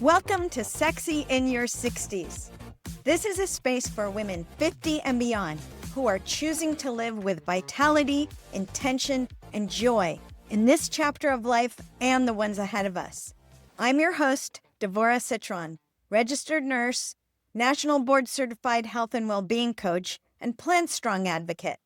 Welcome to Sexy in Your 60s. This is a space for women 50 and beyond who are choosing to live with vitality, intention, and joy in this chapter of life and the ones ahead of us. I'm your host, Dvora Citron, registered nurse, National Board Certified Health and Wellbeing Coach, and Plant Strong advocate.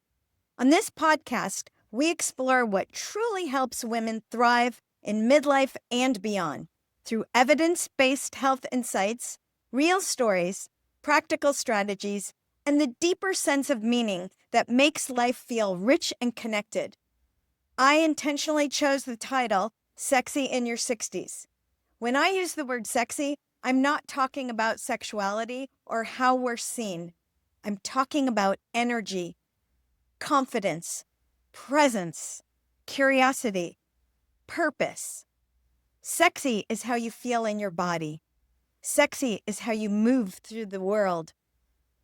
On this podcast, we explore what truly helps women thrive in midlife and beyond through evidence-based health insights, real stories, practical strategies, and the deeper sense of meaning that makes life feel rich and connected. I intentionally chose the title, Sexy in Your 60s. When I use the word sexy, I'm not talking about sexuality or how we're seen. I'm talking about energy, confidence, presence, curiosity, purpose. Sexy is how you feel in your body. Sexy is how you move through the world.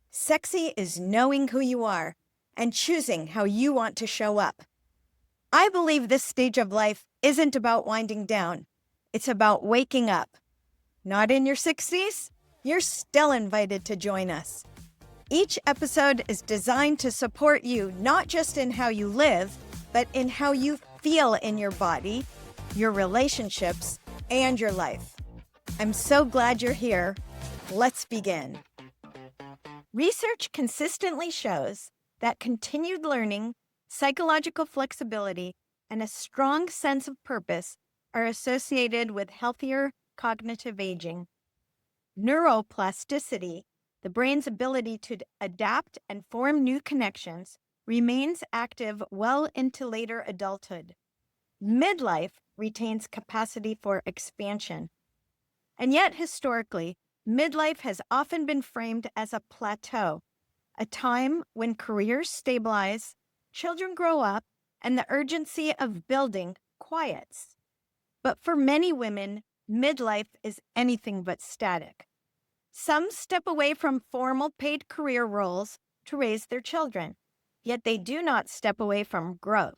Sexy is knowing who you are and choosing how you want to show up. I believe this stage of life isn't about winding down. It's about waking up. Not in your 60s? You're still invited to join us. Each episode is designed to support you not just in how you live, but in how you feel in your body, your relationships, and your life. I'm so glad you're here. Let's begin. Research consistently shows that continued learning, psychological flexibility, and a strong sense of purpose are associated with healthier cognitive aging. Neuroplasticity, the brain's ability to adapt and form new connections, remains active well into later adulthood. Midlife retains capacity for expansion. And yet, historically, midlife has often been framed as a plateau, a time when careers stabilize, children grow up, and the urgency of building quiets. But for many women, midlife is anything but static. Some step away from formal paid career roles to raise their children, yet they do not step away from growth.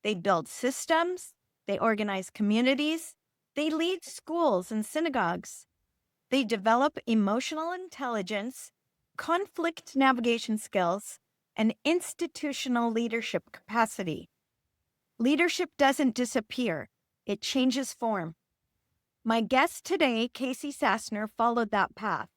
They build systems, they organize communities, they lead schools and synagogues. They develop emotional intelligence, conflict navigation skills, and institutional leadership capacity. Leadership doesn't disappear, it changes form. My guest today, Caseysasner, followed that path.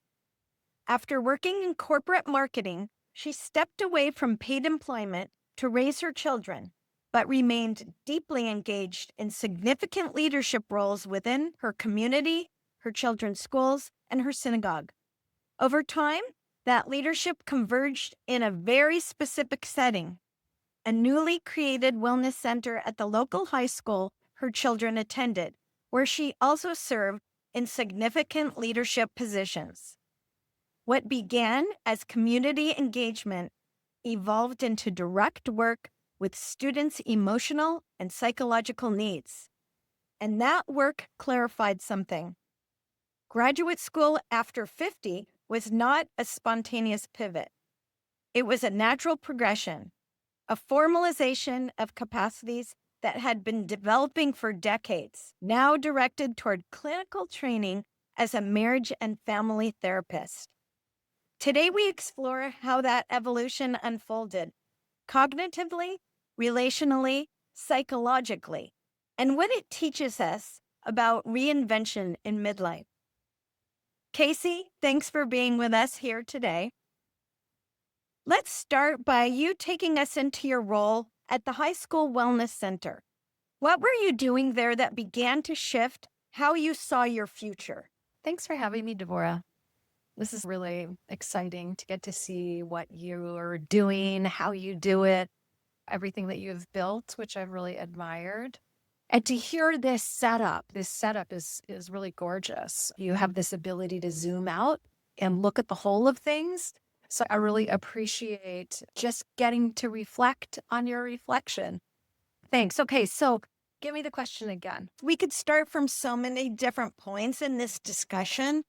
After working in corporate marketing, she stepped away from paid employment to raise her children, but remained deeply engaged in significant leadership roles within her community, her children's schools, and her synagogue. Over time, that leadership converged in a very specific setting, a newly created wellness center at the local high school her children attended, where she also served in significant leadership positions. What began as community engagement evolved into direct work with students' emotional and psychological needs. And that work clarified something. Graduate school after 50 was not a spontaneous pivot. It was a natural progression, a formalization of capacities that had been developing for decades, now directed toward clinical training as a marriage and family therapist. Today, we explore how that evolution unfolded, cognitively, relationally, psychologically, and what it teaches us about reinvention in midlife. Casey, thanks for being with us here today. Let's start by you taking us into your role at the High School Wellness Center. What were you doing there that began to shift how you saw your future? Thanks for having me, Dvora. This is really exciting to get to see what you are doing, how you do it, everything that you've built, which I've really admired. And to hear this setup is really gorgeous. You have this ability to zoom out and look at the whole of things. So I really appreciate just getting to reflect on your reflection. Thanks. Okay, so give me the question again. We could start from so many different points in this discussion,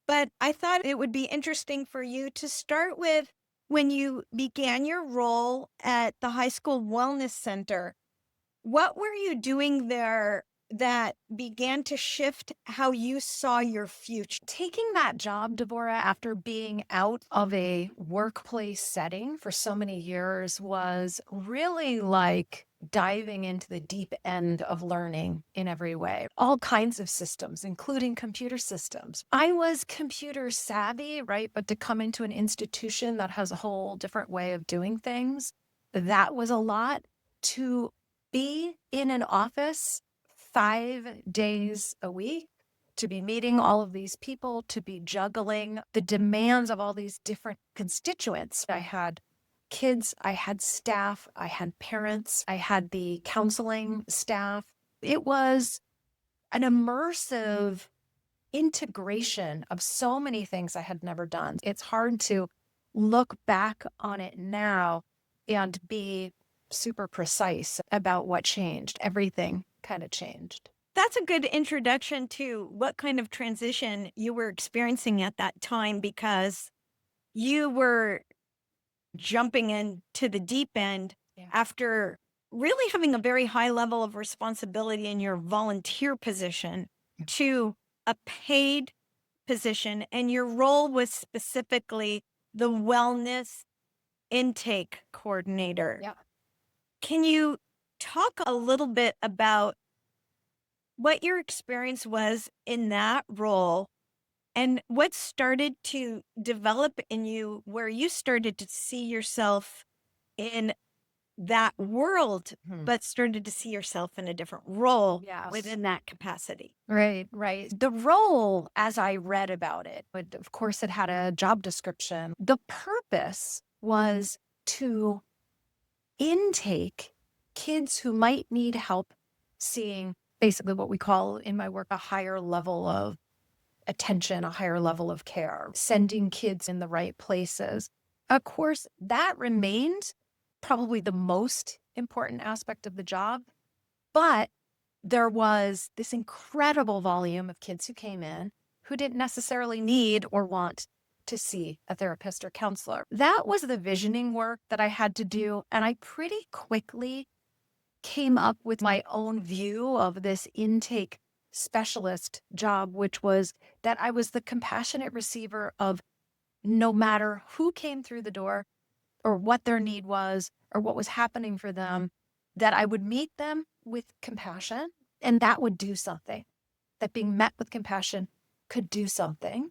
but I thought it would be interesting for you to start with when you began your role at the High School Wellness Center. What were you doing there that began to shift how you saw your future? Taking that job, Dvora, after being out of a workplace setting for so many years was really like diving into the deep end of learning in every way. All kinds of systems, including computer systems. I was computer savvy, right? But to come into an institution that has a whole different way of doing things, that was a lot. To be in an office 5 days a week, to be meeting all of these people, to be juggling the demands of all these different constituents. I had kids, I had staff, I had parents, I had the counseling staff. It was an immersive integration of so many things I had never done. It's hard to look back on it now and be super precise about what changed. Everything kind of changed. That's a good introduction to what kind of transition you were experiencing at that time, because you were jumping into the deep end after really having a very high level of responsibility in your volunteer position to a paid position. And your role was specifically the wellness intake coordinator. Yeah. Can you talk a little bit about what your experience was in that role and what started to develop in you where you started to see yourself in that world, but started to see yourself in a different role within that capacity? Right, right. The role, as I read about it, of course, it had a job description. The purpose was to intake kids who might need help seeing basically what we call in my work a higher level of attention, a higher level of care, sending kids in the right places. Of course, that remained probably the most important aspect of the job, but there was this incredible volume of kids who came in who didn't necessarily need or want to see a therapist or counselor. That was the visioning work that I had to do. And I pretty quickly came up with my own view of this intake specialist job, which was that I was the compassionate receiver of no matter who came through the door or what their need was or what was happening for them, that I would meet them with compassion and that would do something, that being met with compassion could do something.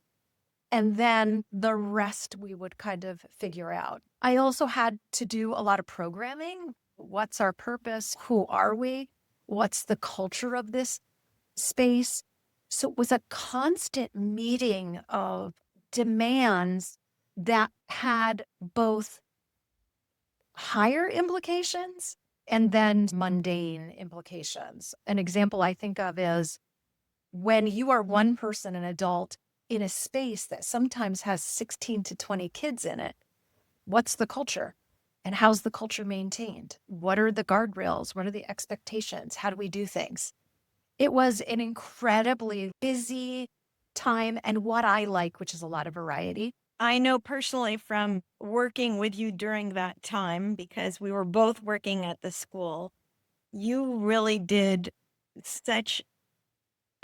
And then the rest we would kind of figure out. I also had to do a lot of programming. What's our purpose? Who are we? What's the culture of this space? So it was a constant meeting of demands that had both higher implications and then mundane implications. An example I think of is when you are one person, an adult, in a space that sometimes has 16 to 20 kids in it, what's the culture? And how's the culture maintained? What are the guardrails? What are the expectations? How do we do things? It was an incredibly busy time and what I like, which is a lot of variety. I know personally from working with you during that time, because we were both working at the school, you really did such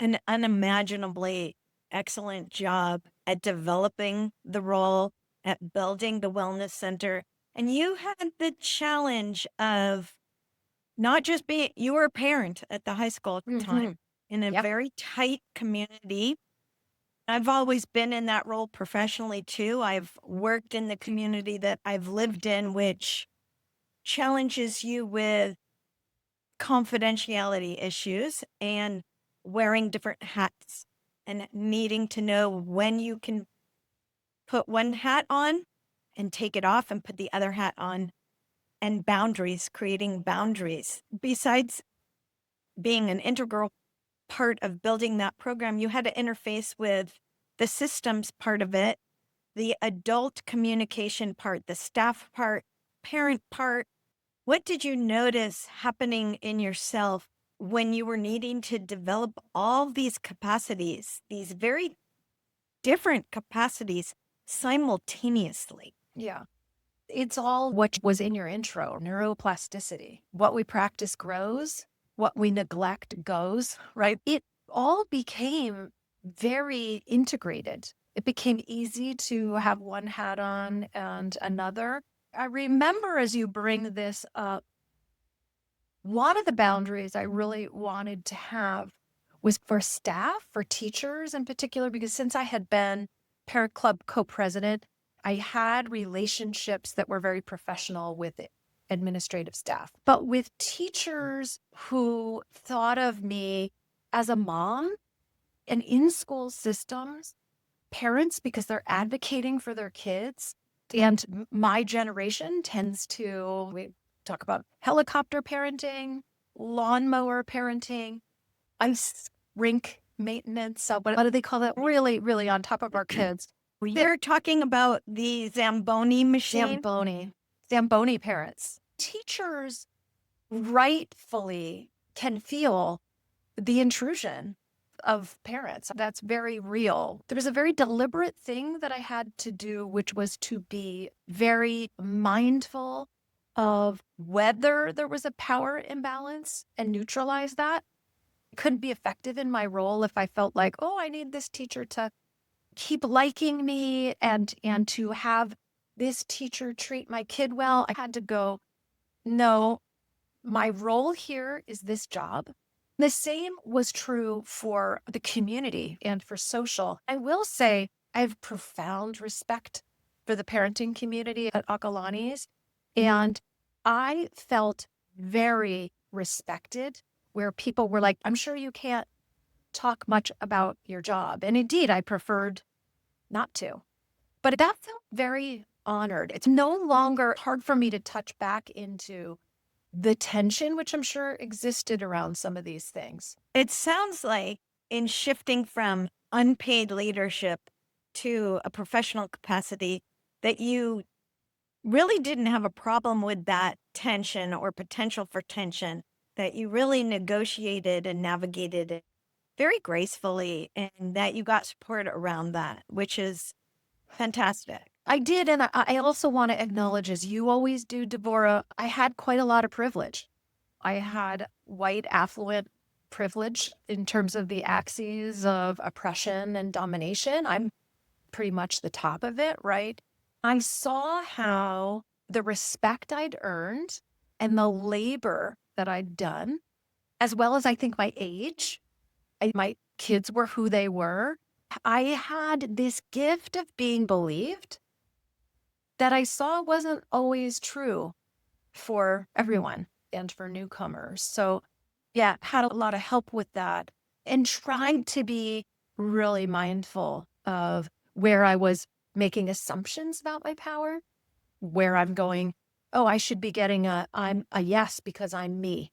an unimaginably excellent job at developing the role, at building the wellness center. And you had the challenge of not just being, you were a parent at the high school at the time in a very tight community. I've always been in that role professionally too. I've worked in the community that I've lived in, which challenges you with confidentiality issues and wearing different hats and needing to know when you can put one hat on and take it off and put the other hat on, and boundaries, creating boundaries. Besides being an integral part of building that program, you had to interface with the systems part of it, the adult communication part, the staff part, parent part. What did you notice happening in yourself when you were needing to develop all these capacities, these very different capacities simultaneously? Yeah. It's all what was in your intro, neuroplasticity. What we practice grows. what we neglect goes, right? It all became very integrated. It became easy to have one hat on and another. I remember as you bring this up, one of the boundaries I really wanted to have was for staff, for teachers in particular, because since I had been Parent Club co-president, I had relationships that were very professional with administrative staff. But with teachers who thought of me as a mom and in school systems, parents, because they're advocating for their kids, and my generation tends to, we talk about helicopter parenting, lawnmower parenting, ice rink maintenance. So what do they call that? Really, really on top of our kids. You're talking about the Zamboni machine? Zamboni parents. Teachers rightfully can feel the intrusion of parents. That's very real. There was a very deliberate thing that I had to do, which was to be very mindful of whether there was a power imbalance and neutralize that. I couldn't be effective in my role if I felt like, oh, I need this teacher to keep liking me and to have this teacher treat my kid well. I had to go, no, my role here is this job. The same was true for the community and for social. I will say I have profound respect for the parenting community at Akalani's, and I felt very respected where people were like, I'm sure you can't talk much about your job. And indeed, I preferred not to. But that felt very honored. It's no longer hard for me to touch back into the tension, which I'm sure existed around some of these things. It sounds like in shifting from unpaid leadership to a professional capacity that you really didn't have a problem with that tension or potential for tension, that you really negotiated and navigated it very gracefully, and that you got support around that, which is fantastic. I did. And I also want to acknowledge, as you always do, Dvora, I had quite a lot of privilege. I had white affluent privilege in terms of the axes of oppression and domination. I'm pretty much the top of it, right? I saw how the respect I'd earned and the labor that I'd done, as well as I think my age, my kids were who they were. I had this gift of being believed that I saw wasn't always true for everyone and for newcomers. So yeah, had a lot of help with that and tried to be really mindful of where I was making assumptions about my power, where I'm going, oh, I should be getting I'm a yes because I'm me.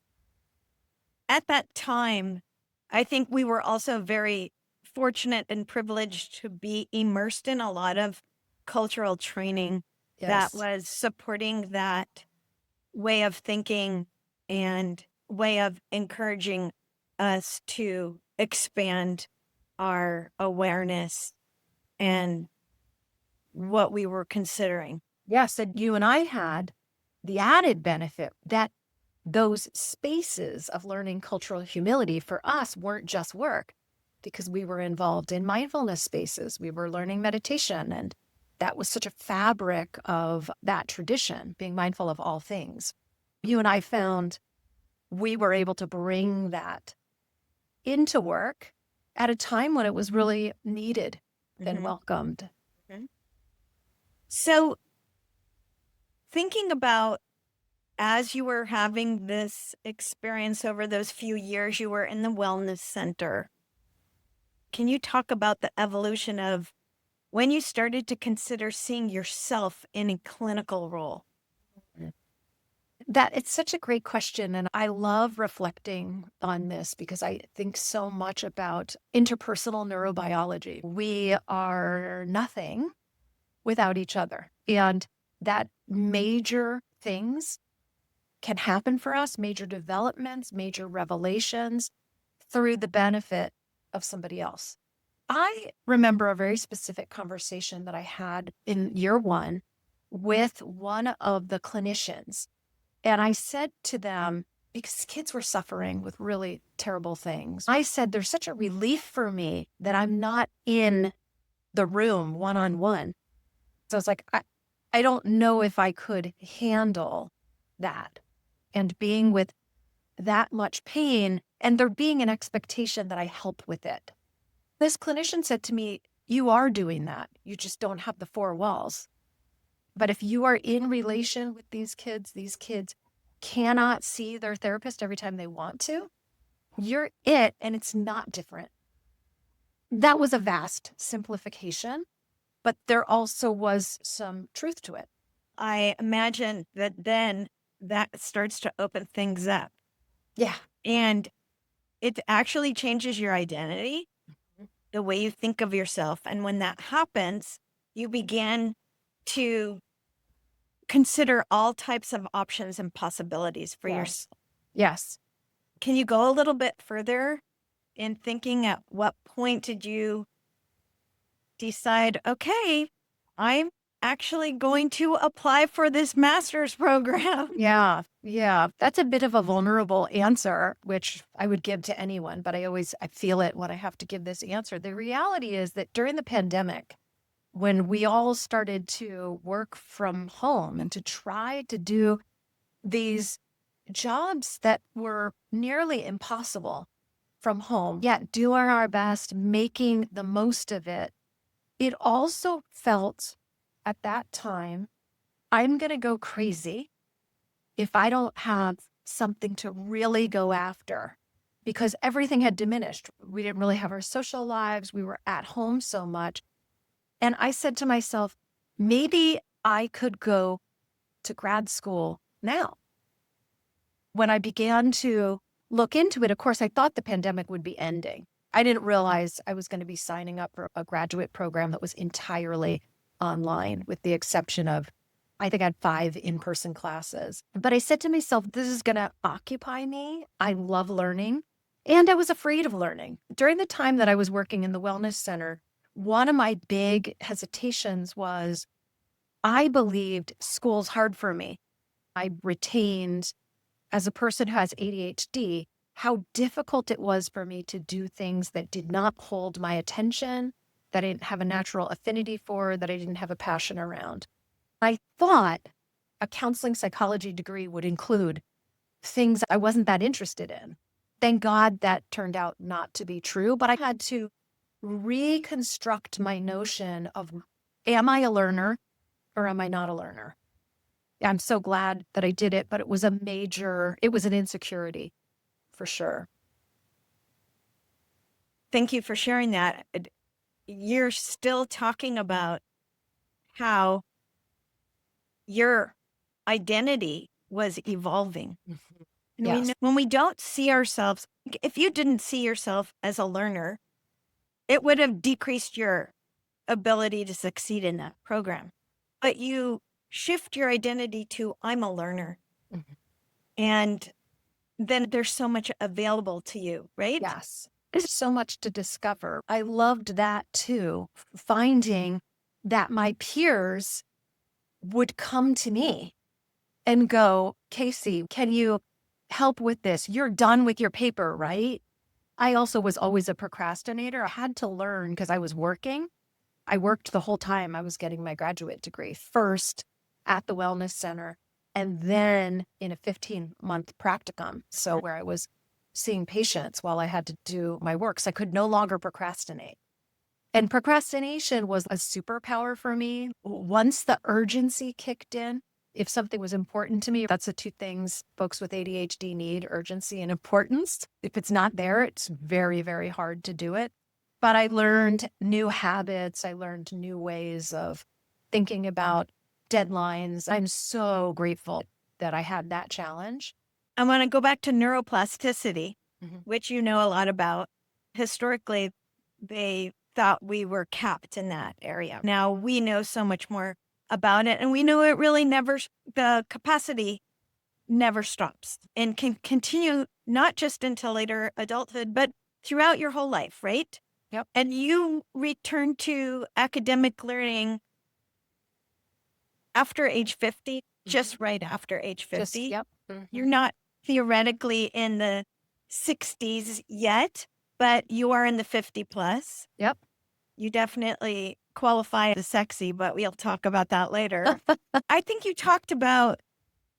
At that time, I think we were also very fortunate and privileged to be immersed in a lot of cultural training that was supporting that way of thinking and way of encouraging us to expand our awareness and what we were considering. Yes, and you and I had the added benefit that those spaces of learning cultural humility for us weren't just work, because we were involved in mindfulness spaces. We were learning meditation, and that was such a fabric of that tradition, being mindful of all things. You and I found we were able to bring that into work at a time when it was really needed and welcomed. So thinking about, as you were having this experience over those few years you were in the wellness center, can you talk about the evolution of when you started to consider seeing yourself in a clinical role? That it's such a great question. And I love reflecting on this because I think so much about interpersonal neurobiology. We are nothing without each other. And that major things can happen for us, major developments, major revelations through the benefit of somebody else. I remember a very specific conversation that I had in year one with one of the clinicians. And I said to them, because kids were suffering with really terrible things. I said, there's such a relief for me that I'm not in the room one-on-one. So I was like, I don't know if I could handle that and being with that much pain and there being an expectation that I help with it. This clinician said to me, you are doing that. You just don't have the four walls. But if you are in relation with these kids cannot see their therapist every time they want to. You're it, and it's not different. That was a vast simplification, but there also was some truth to it. I imagine that then that starts to open things up. Yeah. And it actually changes your identity, the way you think of yourself. And when that happens, you begin to consider all types of options and possibilities for yourself. Yes. Can you go a little bit further in thinking at what point did you decide, okay, I'm actually going to apply for this master's program? Yeah. That's a bit of a vulnerable answer, which I would give to anyone, but I feel it when I have to give this answer. The reality is that during the pandemic, when we all started to work from home and to try to do these jobs that were nearly impossible from home, yet doing our best, making the most of it, it also felt at that time, I'm going to go crazy if I don't have something to really go after, because everything had diminished. We didn't really have our social lives. We were at home so much. And I said to myself, maybe I could go to grad school now. When I began to look into it, of course, I thought the pandemic would be ending. I didn't realize I was going to be signing up for a graduate program that was entirely online, with the exception of, I think I had 5 in-person classes. But I said to myself, this is going to occupy me. I love learning. And I was afraid of learning. During the time that I was working in the wellness center, one of my big hesitations was I believed school's hard for me. I retained, as a person who has ADHD, how difficult it was for me to do things that did not hold my attention, that I didn't have a natural affinity for, that I didn't have a passion around. I thought a counseling psychology degree would include things I wasn't that interested in. Thank God that turned out not to be true, but I had to reconstruct my notion of, am I a learner or am I not a learner? I'm so glad that I did it, but it was an insecurity for sure. Thank you for sharing that. You're still talking about how your identity was evolving. And Yes. when we don't see ourselves, if you didn't see yourself as a learner, it would have decreased your ability to succeed in that program. But you shift your identity to, I'm a learner. Mhm. And then there's so much available to you, right? Yes. There's so much to discover. I loved that too, finding that my peers would come to me and go, Casey, can you help with this? You're done with your paper, right? I also was always a procrastinator. I had to learn because I was working. I worked the whole time I was getting my graduate degree, first at the wellness center and then in a 15-month practicum. So where I was seeing patients while I had to do my work. So I could no longer procrastinate. And procrastination was a superpower for me. Once the urgency kicked in, if something was important to me, that's the 2 things folks with ADHD need: urgency and importance. If it's not there, it's very, very hard to do it. But I learned new habits. I learned new ways of thinking about deadlines. I'm so grateful that I had that challenge. I want to go back to neuroplasticity, Mhm. which you know a lot about. Historically, they thought we were capped in that area. Now we know so much more about it, and we know it really the capacity never stops and can continue not just until later adulthood, but throughout your whole life, right? Yep. And you return to academic learning after age 50, just right after age 50. Yep. You're not theoretically in the 60s yet, but you are in the 50 plus. Yep. You definitely qualify as sexy, but we'll talk about that later. I think you talked about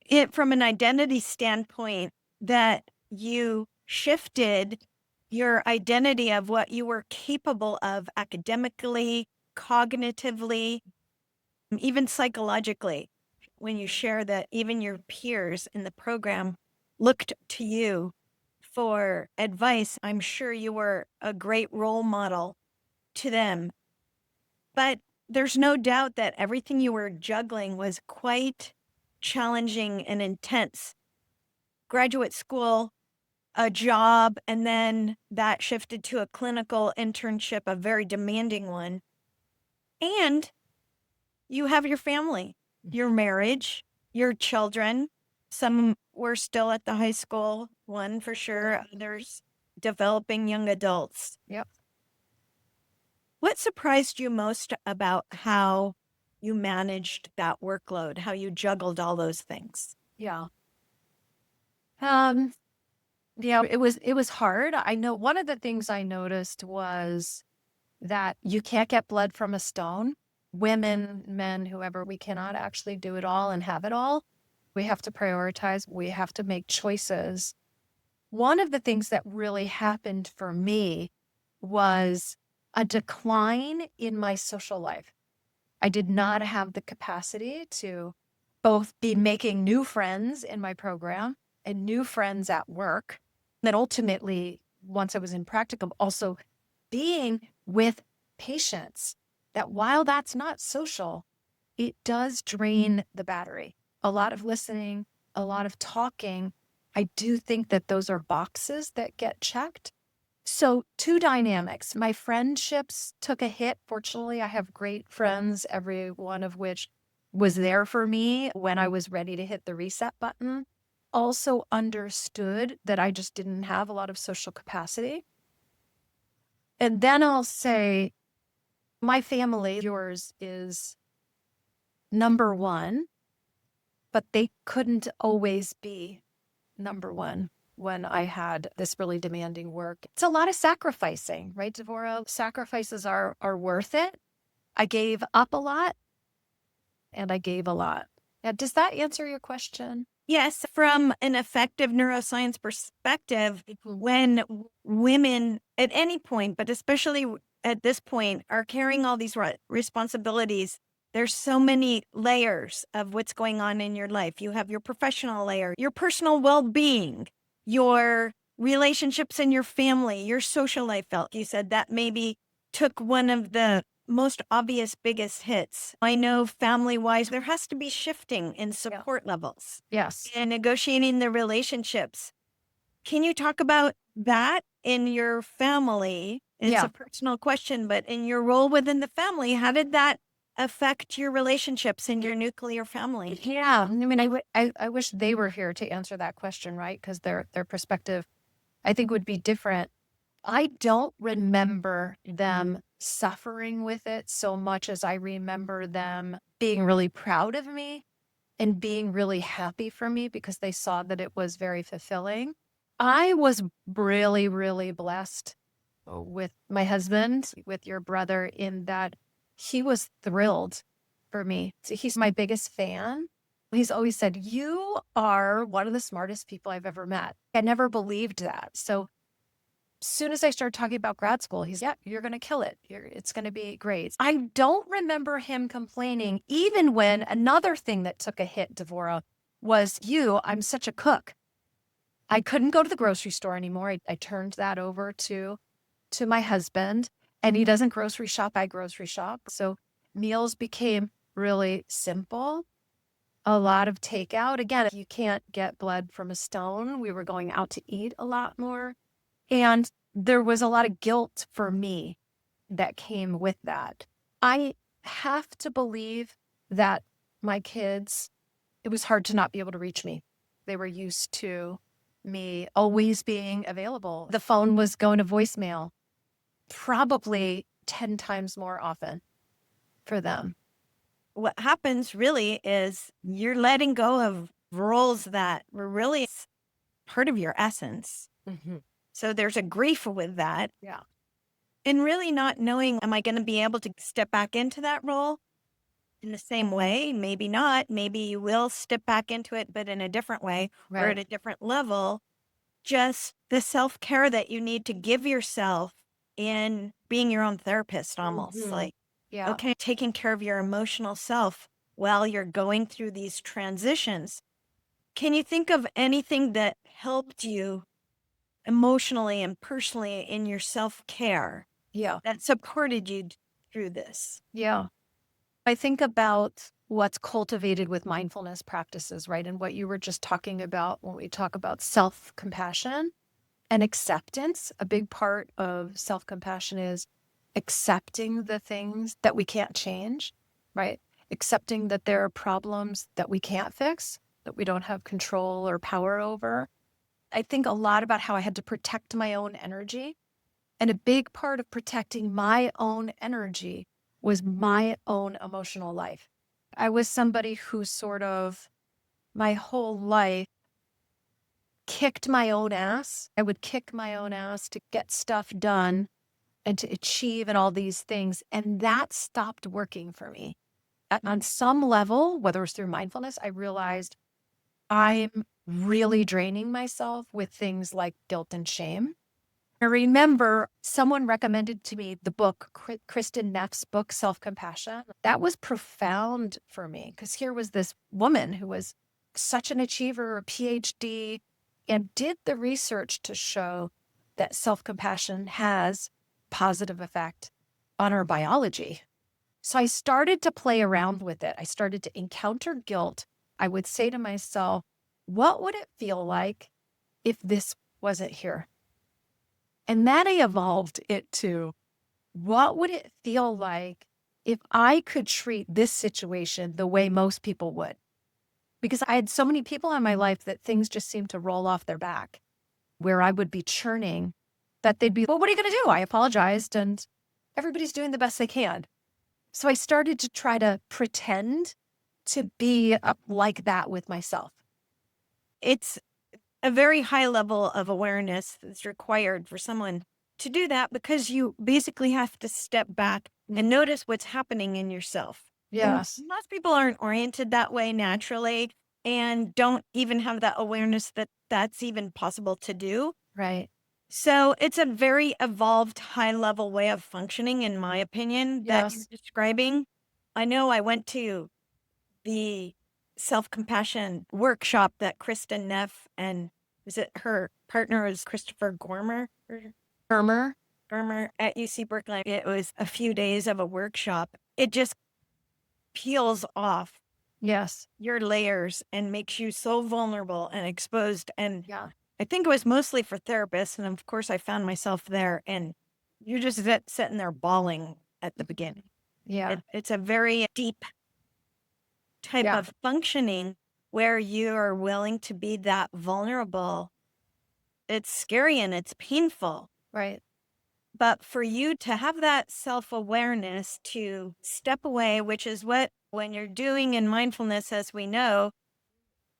it from an identity standpoint, that you shifted your identity of what you were capable of academically, cognitively, even psychologically, when you share that even your peers in the program looked to you for advice. I'm sure you were a great role model to them. But there's no doubt that everything you were juggling was quite challenging and intense. Graduate school, a job, and then that shifted to a clinical internship, a very demanding one. And you have your family, your marriage, your children. Some were still at the high school, one for sure, others developing young adults. Yep. What surprised you most about how you managed that workload, how you juggled all those things? Yeah. Yeah, it was hard. I know one of the things I noticed was that you can't get blood from a stone. Women, men, whoever, we cannot actually do it all and have it all. We have to prioritize. We have to make choices. One of the things that really happened for me was a decline in my social life. I did not have the capacity to both be making new friends in my program and new friends at work. Then ultimately, once I was in practicum, also being with patients, that while that's not social, it does drain the battery. A lot of listening, a lot of talking. I do think that those are boxes that get checked. So, two dynamics. My friendships took a hit. Fortunately, I have great friends, every one of which was there for me when I was ready to hit the reset button. Also understood that I just didn't have a lot of social capacity. And then I'll say, my family, yours, is number one, but they couldn't always be number one when I had this really demanding work. It's a lot of sacrificing, right, Dvora? Sacrifices are worth it. I gave up a lot and I gave a lot. Now, does that answer your question? Yes, from an effective neuroscience perspective, when women at any point, but especially at this point, are carrying all these responsibilities, there's so many layers of what's going on in your life. You have your professional layer, your personal well-being, your relationships in your family, your social life. You said that maybe took one of the most obvious, biggest hits. I know family-wise, there has to be shifting in support levels Yes. and negotiating the relationships. Can you talk about that in your family? It's Yeah. a personal question, but in your role within the family, how did that affect your relationships in your nuclear family? Yeah. I mean, I wish they were here to answer that question, right? Because their perspective, I think, would be different. I don't remember them suffering with it so much as I remember them being really proud of me and being really happy for me because they saw that it was very fulfilling. I was really, really blessed with my husband, with your brother, in that he was thrilled for me. So he's my biggest fan. He's always said, "You are one of the smartest people I've ever met." I never believed that. So as soon as I started talking about grad school, he's, "Yeah, you're going to kill it. It's going to be great." I don't remember him complaining, even when another thing that took a hit, Dvora, was I'm such a cook. I couldn't go to the grocery store anymore. I turned that over to my husband, and he doesn't grocery shop. I grocery shop. So meals became really simple. A lot of takeout. Again, you can't get blood from a stone. We were going out to eat a lot more. And there was a lot of guilt for me that came with that. I have to believe that my kids, it was hard to not be able to reach me. They were used to me always being available. The phone was going to voicemail probably 10 times more often for them. What happens really is you're letting go of roles that were really part of your essence. Mm-hmm. So there's a grief with that. Yeah. And really not knowing, am I going to be able to step back into that role in the same way? Maybe not. Maybe you will step back into it, but in a different way or at Right. a different level. Just the self-care that you need to give yourself in being your own therapist, almost Mm-hmm. like, Yeah. okay, taking care of your emotional self while you're going through these transitions. Can you think of anything that helped you emotionally and personally in your self-care Yeah. that supported you through this? Yeah. I think about what's cultivated with mindfulness practices, right? And what you were just talking about when we talk about self-compassion and acceptance. A big part of self-compassion is accepting the things that we can't change, right? Accepting that there are problems that we can't fix, that we don't have control or power over. I think a lot about how I had to protect my own energy. And a big part of protecting my own energy was my own emotional life. I was somebody who sort of my whole life kicked my own ass. I would kick my own ass to get stuff done and to achieve and all these things. And that stopped working for me. On some level, whether it was through mindfulness, I realized I'm really draining myself with things like guilt and shame. I remember someone recommended to me the book, Kristen Neff's book, Self-Compassion. That was profound for me because here was this woman who was such an achiever, a PhD, and did the research to show that self-compassion has positive effect on our biology. So I started to play around with it. I started to encounter guilt. I would say to myself, what would it feel like if this wasn't here? And then I evolved it to what would it feel like if I could treat this situation the way most people would? Because I had so many people in my life that things just seemed to roll off their back, where I would be churning, that they'd be, well, what are you going to do? I apologized and everybody's doing the best they can. So I started to try to pretend to be like that with myself. It's a very high level of awareness that's required for someone to do that because you basically have to step back and notice what's happening in yourself. And Yes. most people aren't oriented that way naturally and don't even have that awareness that that's even possible to do. Right. So it's a very evolved high level way of functioning, in my opinion, that you're Yes. describing. I know I went to the self-compassion workshop that Kristen Neff and was it her partner was Christopher Gormer Firmer. at UC Berkeley. It was a few days of a workshop. It just peels off Yes. your layers and makes you so vulnerable and exposed. And Yeah. I think it was mostly for therapists. And of course, I found myself there and you're just sitting there bawling at the beginning. Yeah. It's a very deep type Yeah. of functioning where you are willing to be that vulnerable. It's scary and it's painful. Right. But for you to have that self-awareness to step away, which is what when you're doing in mindfulness, as we know,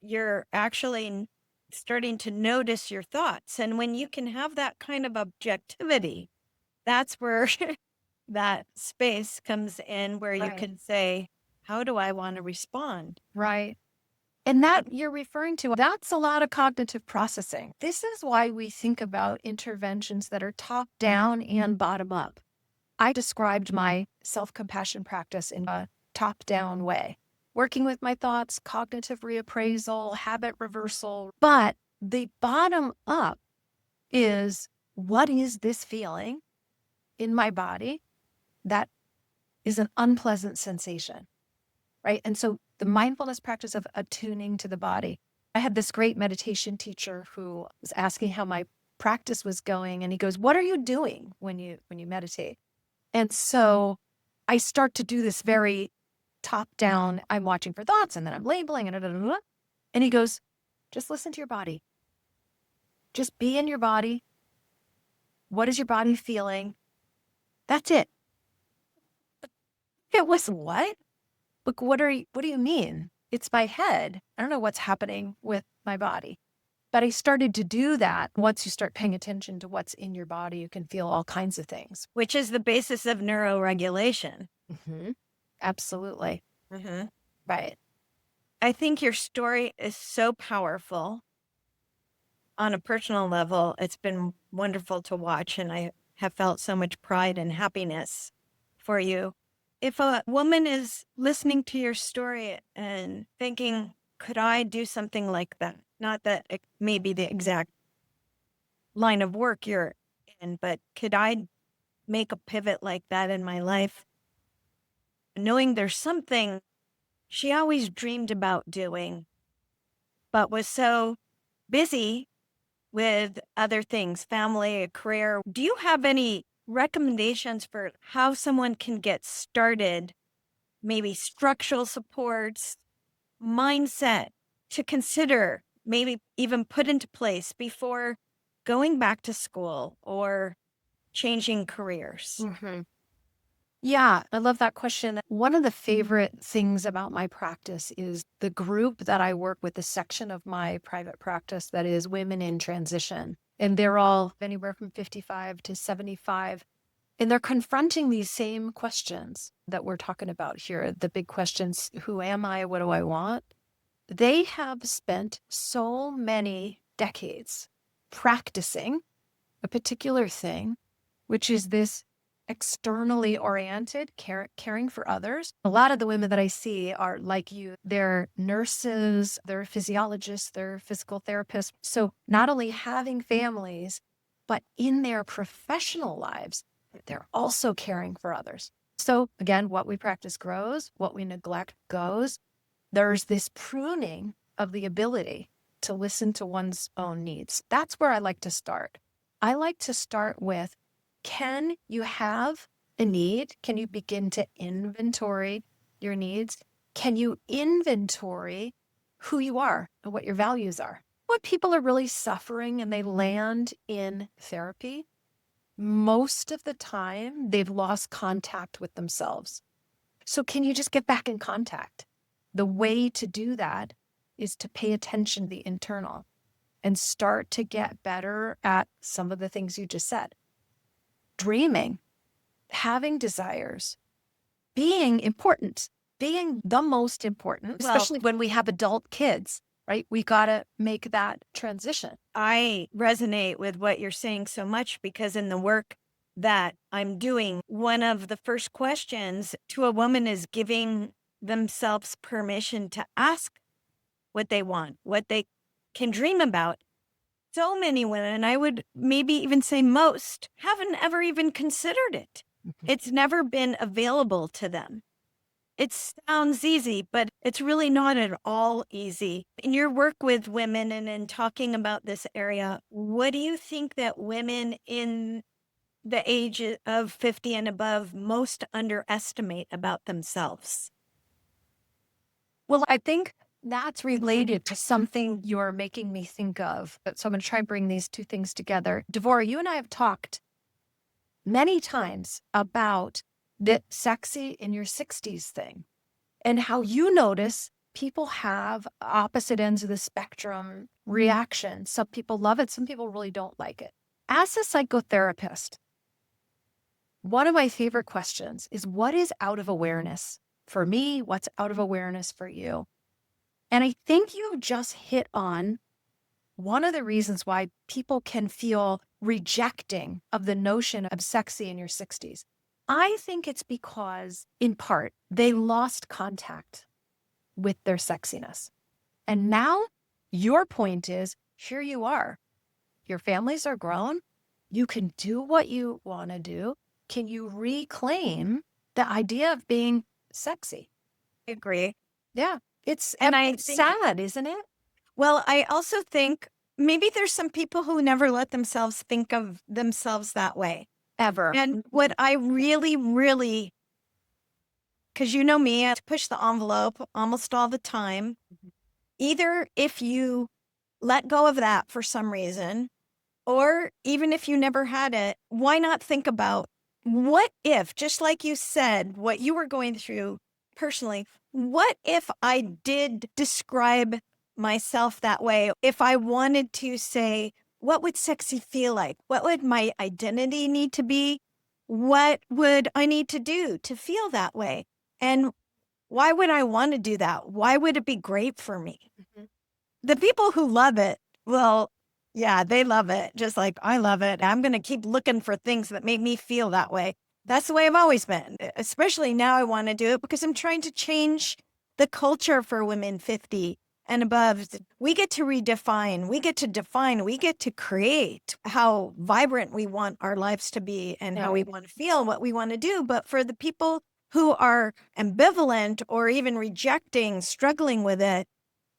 you're actually starting to notice your thoughts. And when you can have that kind of objectivity, that's where that space comes in where you Right. can say, how do I want to respond? Right. And that you're referring to, that's a lot of cognitive processing. This is why we think about interventions that are top down and bottom up. I described my self-compassion practice in a top down way, working with my thoughts, cognitive reappraisal, habit reversal. But the bottom up is what is this feeling in my body that is an unpleasant sensation? Right. And so the mindfulness practice of attuning to the body. I had this great meditation teacher who was asking how my practice was going. And he goes, what are you doing when you meditate? And so I start to do this very top down, I'm watching for thoughts and then I'm labeling and and he goes, just listen to your body. Just be in your body. What is your body feeling? That's it. It was what? Look, what do you mean? It's my head. I don't know what's happening with my body. But I started to do that. Once you start paying attention to what's in your body, you can feel all kinds of things. Which is the basis of neuroregulation. Mm-hmm. Absolutely. Mm-hmm. Right. I think your story is so powerful on a personal level. It's been wonderful to watch, and I have felt so much pride and happiness for you. If a woman is listening to your story and thinking, could I do something like that? Not that it may be the exact line of work you're in, but could I make a pivot like that in my life? Knowing there's something she always dreamed about doing, but was so busy with other things, family, a career. Do you have any recommendations for how someone can get started? Maybe structural supports, mindset to consider, maybe even put into place before going back to school or changing careers? Mm-hmm. Yeah, I love that question. One of the favorite things about my practice is the group that I work with, the section of my private practice that is women in transition. And they're all anywhere from 55 to 75. And they're confronting these same questions that we're talking about here. The big questions: who am I? What do I want? They have spent so many decades practicing a particular thing, which is this externally oriented caring for others. A lot of the women that I see are like you. They're nurses, they're physiologists, they're physical therapists. So not only having families, but in their professional lives, they're also caring for others. So again, what we practice grows, what we neglect goes. There's this pruning of the ability to listen to one's own needs. That's where I like to start. I like to start with, can you have a need? Can you begin to inventory your needs? Can you inventory who you are and what your values are? When people are really suffering and they land in therapy, most of the time they've lost contact with themselves. So can you just get back in contact? The way to do that is to pay attention to the internal and start to get better at some of the things you just said. Dreaming, having desires, being important, being the most important, especially when we have adult kids, right? We got to make that transition. I resonate with what you're saying so much because in the work that I'm doing, one of the first questions to a woman is giving themselves permission to ask what they want, what they can dream about. So many women, I would maybe even say most, haven't ever even considered it. It's never been available to them. It sounds easy, but it's really not at all easy. In your work with women and in talking about this area, what do you think that women in the age of 50 and above most underestimate about themselves? Well, I think that's related to something you're making me think of. So I'm going to try and bring these two things together. Dvora, you and I have talked many times about the sexy in your 60s thing and how you notice people have opposite ends of the spectrum reaction. Some people love it. Some people really don't like it. As a psychotherapist, one of my favorite questions is, what is out of awareness for me? What's out of awareness for you? And I think you just hit on one of the reasons why people can feel rejecting of the notion of sexy in your 60s. I think it's because, in part, they lost contact with their sexiness. And now your point is, here you are. Your families are grown. You can do what you want to do. Can you reclaim the idea of being sexy? I agree. Yeah. It's It's sad, isn't it? Well, I also think maybe there's some people who never let themselves think of themselves that way. Ever. And what I really, because you know me, I push the envelope almost all the time. Either if you let go of that for some reason, or even if you never had it, why not think about what if, just like you said, what you were going through personally, what if I did describe myself that way. If I wanted to say, what would sexy feel like? What would my identity need to be? What would I need to do to feel that way? And why would I want to do that? Why would it be great for me? Mhm. The people who love it, well, yeah, they love it. Just like I love it. I'm going to keep looking for things that make me feel that way. That's the way I've always been. Especially now I want to do it because I'm trying to change the culture for women 50 and above. We get to redefine, we get to define, we get to create how vibrant we want our lives to be and how we want to feel, what we want to do. But for the people who are ambivalent or even rejecting, struggling with it,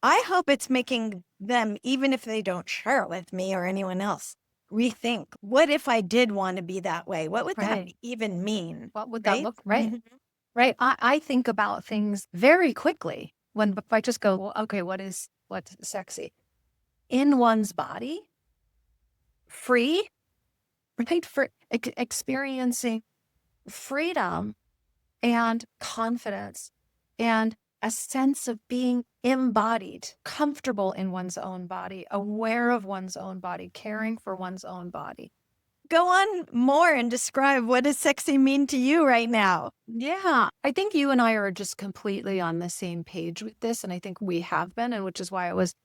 I hope it's making them, even if they don't share it with me or anyone else, rethink, what if I did want to be that way? What would that Right. even mean? What would that Right? look right? Mhm. Right. I think about things very quickly if I just go, well, okay, what's sexy? In one's body, free, right? For experiencing freedom and confidence and a sense of being embodied, comfortable in one's own body, aware of one's own body, caring for one's own body. Go on more and describe what does sexy mean to you right now? Yeah, I think you and I are just completely on the same page with this, and I think we have been, and which is why I was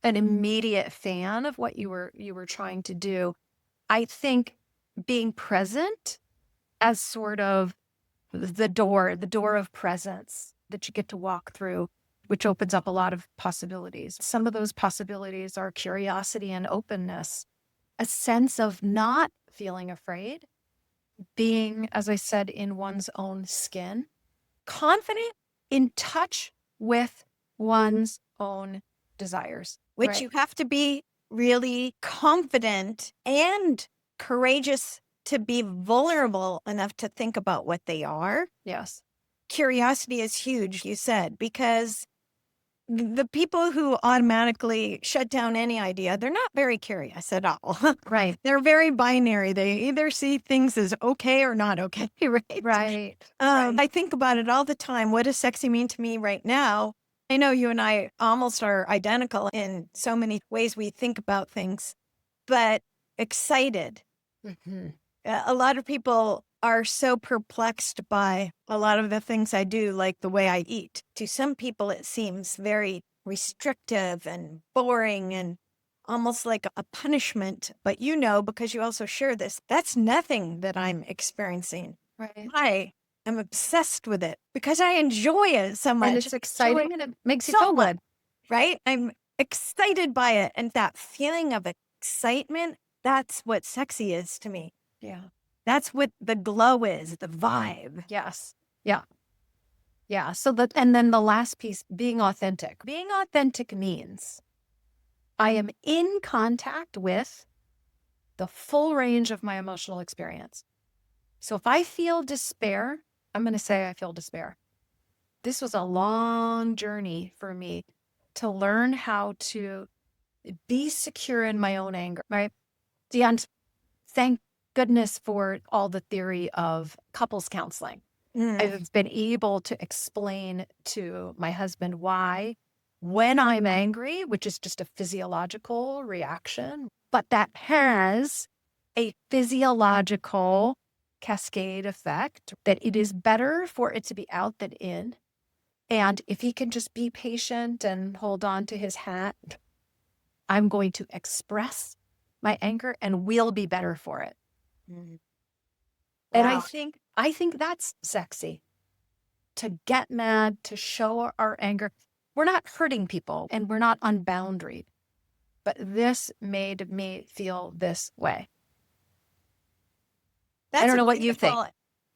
an immediate fan of what you were trying to do. I think being present as sort of the door of presence that you get to walk through, which opens up a lot of possibilities. Some of those possibilities are curiosity and openness, a sense of not feeling afraid, being, as I said, in one's own skin, confident, in touch with one's own desires. Which Right. you have to be really confident and courageous to be vulnerable enough to think about what they are. Yes. Curiosity is huge, you said, because the people who automatically shut down any idea, they're not very curious at all. Right. They're very binary. They either see things as okay or not okay, right? Right. I think about it all the time. What does sexy mean to me right now? I know you and I almost are identical in so many ways we think about things, but excited. Mhm. A lot of people are so perplexed by a lot of the things I do, like the way I eat. To some people, it seems very restrictive and boring and almost like a punishment. But you know, because you also share this, that's nothing that I'm experiencing. Right. I am obsessed with it because I enjoy it so much. And it's exciting and it makes you so feel much, good. right? I'm excited by it. And that feeling of excitement, that's what sexy is to me. Yeah. That's what the glow is, the vibe. Yes. Yeah. Yeah. And then the last piece, being authentic. Being authentic means I am in contact with the full range of my emotional experience. So if I feel despair, I'm going to say I feel despair. This was a long journey for me to learn how to be secure in my own anger, right? And thank goodness for all the theory of couples counseling. I've been able to explain to my husband why, when I'm angry, which is just a physiological reaction, but that has a physiological cascade effect, that it is better for it to be out than in. And if he can just be patient and hold on to his hat, I'm going to express my anger and we'll be better for it. Mm. And Wow. I think that's sexy. To get mad, to show our anger. We're not hurting people and we're not unboundaried. But this made me feel this way. I don't know what you think.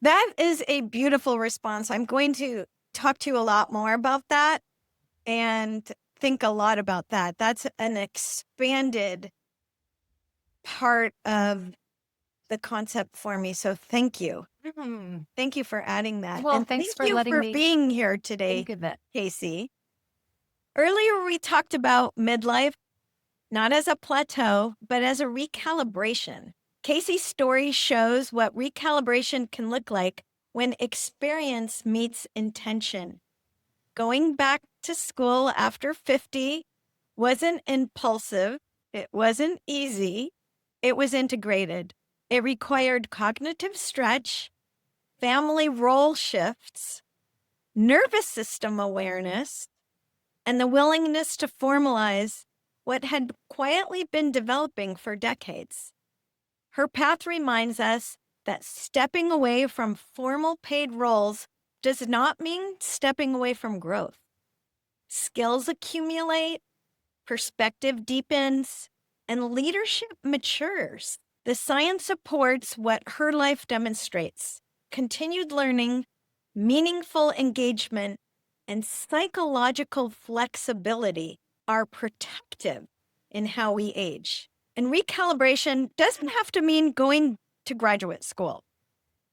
That is a beautiful response. I'm going to talk to you a lot more about that and think a lot about that. That's an expanded part of the concept for me. So thank you. Mhm. Thank you for adding that. Well, And thanks thank for you letting for me being here today, think of it. Casey. Earlier, we talked about midlife, not as a plateau, but as a recalibration. Casey's story shows what recalibration can look like when experience meets intention. Going back to school after 50, wasn't impulsive. It wasn't easy. It was integrated. It required cognitive stretch, family role shifts, nervous system awareness, and the willingness to formalize what had quietly been developing for decades. Her path reminds us that stepping away from formal paid roles does not mean stepping away from growth. Skills accumulate, perspective deepens, and leadership matures. The science supports what her life demonstrates: continued learning, meaningful engagement, and psychological flexibility are protective in how we age. And recalibration doesn't have to mean going to graduate school.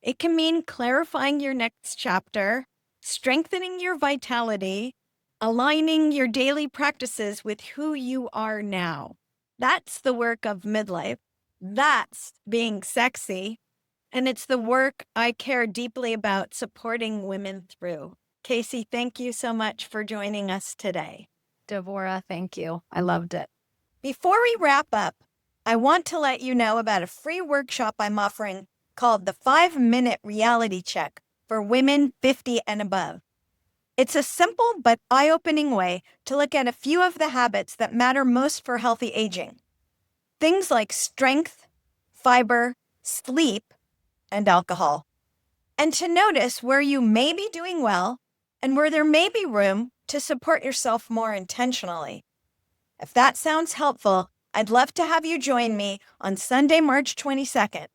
It can mean clarifying your next chapter, strengthening your vitality, aligning your daily practices with who you are now. That's the work of midlife. That's being sexy. And it's the work I care deeply about supporting women through. Casey, thank you so much for joining us today. Dvora, thank you. I loved it. Before we wrap up, I want to let you know about a free workshop I'm offering called the 5-Minute Reality Check for women 50 and above. It's a simple but eye-opening way to look at a few of the habits that matter most for healthy aging. Things like strength, fiber, sleep, and alcohol. And to notice where you may be doing well and where there may be room to support yourself more intentionally. If that sounds helpful, I'd love to have you join me on Sunday, March 22nd.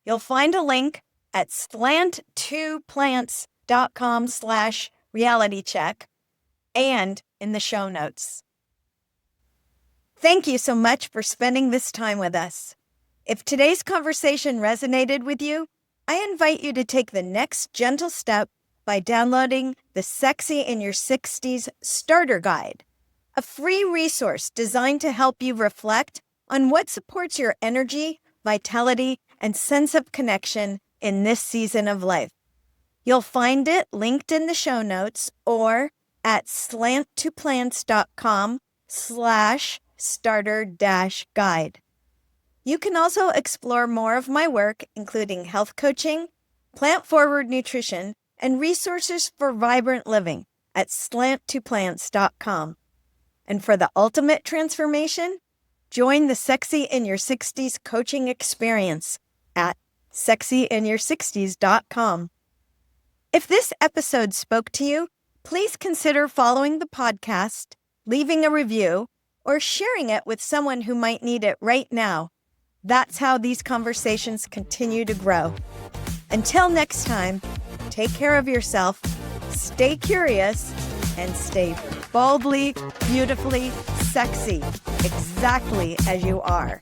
You'll find a link at slant2plants.com/realitycheck and in the show notes. Thank you so much for spending this time with us. If today's conversation resonated with you, I invite you to take the next gentle step by downloading the Sexy in Your 60s Starter Guide, a free resource designed to help you reflect on what supports your energy, vitality, and sense of connection in this season of life. You'll find it linked in the show notes or at slant2plants.com/starter-guide. You can also explore more of my work, including health coaching, plant-forward nutrition, and resources for vibrant living at slant2plants.com. And for the ultimate transformation, join the Sexy in Your 60s coaching experience at sexyinyour60s.com. If this episode spoke to you, please consider following the podcast, leaving a review, or sharing it with someone who might need it right now. That's how these conversations continue to grow. Until next time, take care of yourself, stay curious, and stay boldly, beautifully sexy, exactly as you are.